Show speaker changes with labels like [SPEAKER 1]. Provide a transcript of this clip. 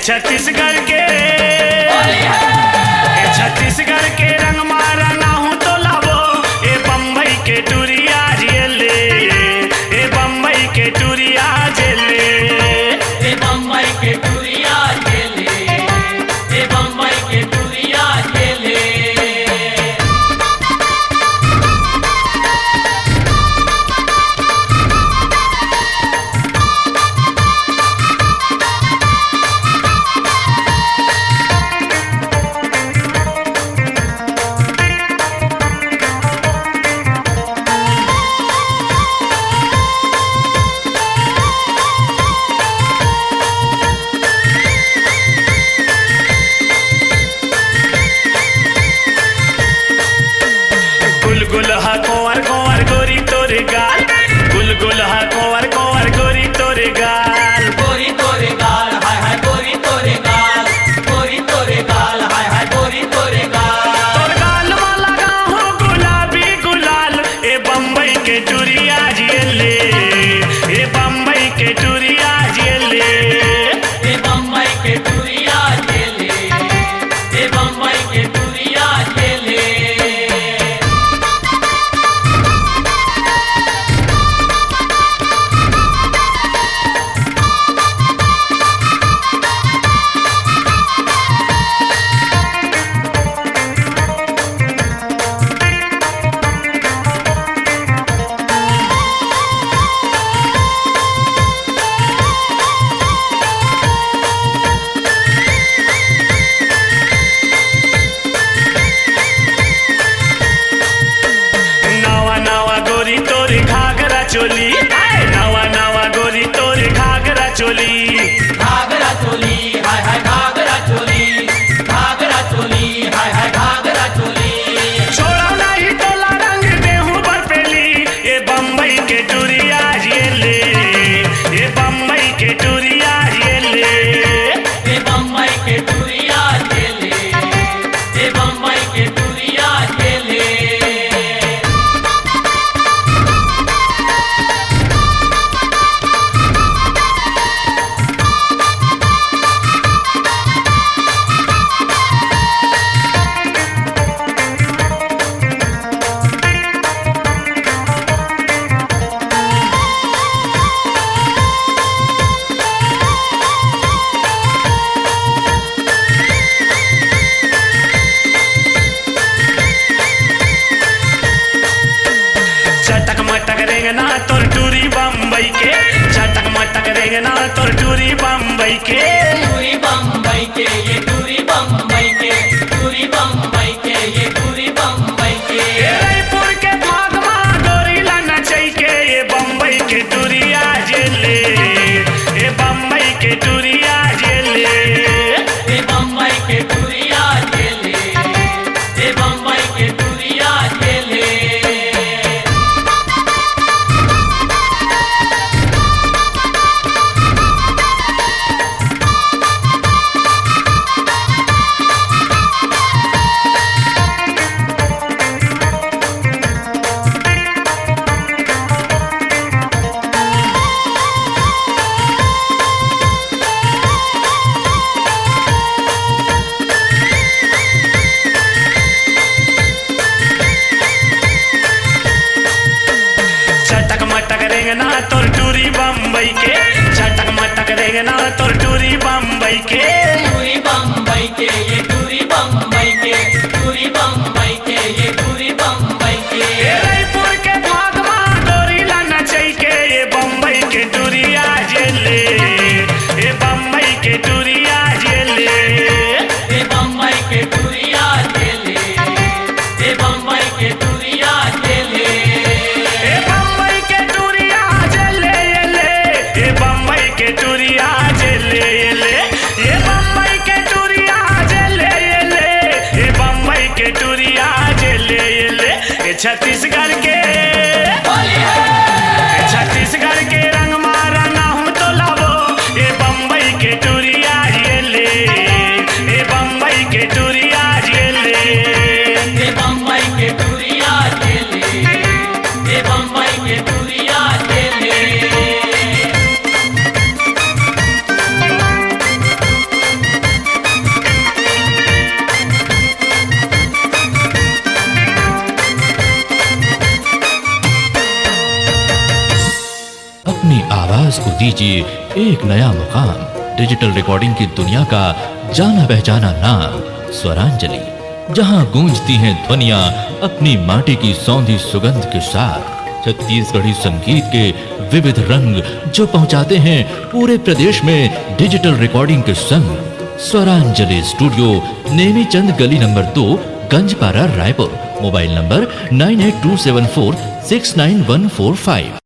[SPEAKER 1] छत्तीसगढ़ के छत्तीसगढ़ के रंग मारा ना हूँ तो लावो ए बम्बई के टूरिया जेले ए बम्बई के टूरिया जेले
[SPEAKER 2] ए बम्बई के टूरिया जेले ए बम्बई के टूरिया जेले
[SPEAKER 1] गुलगुल हा कोवर कोवर गोरी तोरे गाल गुलगुल हा कोवर कोवर गोरी तोरे गाल
[SPEAKER 2] गोरी तोरे गाल हाय हाय गोरी तोरे गाल गोरी तोरे गाल हाय हाय गोरी तोरे गाल
[SPEAKER 1] तोर गाल में लगा हो गुलाबी गुलाल ए बम्बई के टूरिया जेले ए बम्बई के टूरिया जेले
[SPEAKER 2] ए बम्बई के टूरिया जेले ए बम्बई के टूरिया जेले
[SPEAKER 1] नवा नवा गोरी तोरे घाघरा चोली नवा नवा गोरी तोरे घाघरा चोली
[SPEAKER 2] घाघरा चोली हाय हाय घाघरा चोली घाघरा चोली हाय हाय घाघरा चोली
[SPEAKER 1] छोड़ा नहीं तोला रंग देहूं बरपेली ए बम्बई के टूरिया जेले ए बम्बई के टूरिया जेले
[SPEAKER 2] ए बम्बई के टूरिया जेले ए बम्बई के टूरिया जेले
[SPEAKER 1] चटक मटक रेंगना तोर टूरी बम्बई के चटक मटक रेंगना तोर टूरी बम्बई के
[SPEAKER 2] टूरी बम्बई के ये टूरी बम्बई के टूरी बम्बई के ये टूरी बम्बई के
[SPEAKER 1] ए रायपुर के भागमा गोरी ला नचई के ए बम्बई के टूरिया जेले ए बम्बई के टूरिया जेले
[SPEAKER 2] ए बम्बई के टूरिया जेले ए बम्बई के टूरिया जेले
[SPEAKER 1] चटक मटक रेंगना तोर टूरी बम्बई के चटक मटक रेंगना तोर टूरी बम्बई के
[SPEAKER 2] टूरी बम्बई के ये टूरी बम्बई के टूरी बम्बई के ये टूरी बम्बई के
[SPEAKER 1] ए रायपुर के भागमा गोरी ला नचई के ए बम्बई के टूरिया जेले ए बम्बई के टूरिया जेले
[SPEAKER 2] ए बम्बई के टूरिया जेले ए बम्बई के टूरिया जेले
[SPEAKER 1] ए बम्बई के टूरिया जेले ले ए बम्बई के टूरिया जेले ले ए बम्बई के टूरिया जेले ले ए बम्बई के टूरिया जेले ले ए छत्तीसगढ़ के छत्तीसगढ़ के रंग मारा ना हूँ तो लावो ए बम्बई के टूरिया जेले ए बम्बई के टूरिया जेले
[SPEAKER 2] ए बम्बई के टूरिया जेले ए बम्बई के टूरिया जेले
[SPEAKER 3] दीजिए एक नया मुकाम। डिजिटल रिकॉर्डिंग की दुनिया का जाना पहचाना नाम स्वरांजलि, जहां गूंजती हैं ध्वनियां अपनी माटी की सौंधी सुगंध के साथ। छत्तीसगढ़ी संगीत के विविध रंग जो पहुंचाते हैं पूरे प्रदेश में डिजिटल रिकॉर्डिंग के संग। स्वरांजलि स्टूडियो, नेमीचंद गली number 2, Ganjpara, Raipur. Mobile number 9827469145।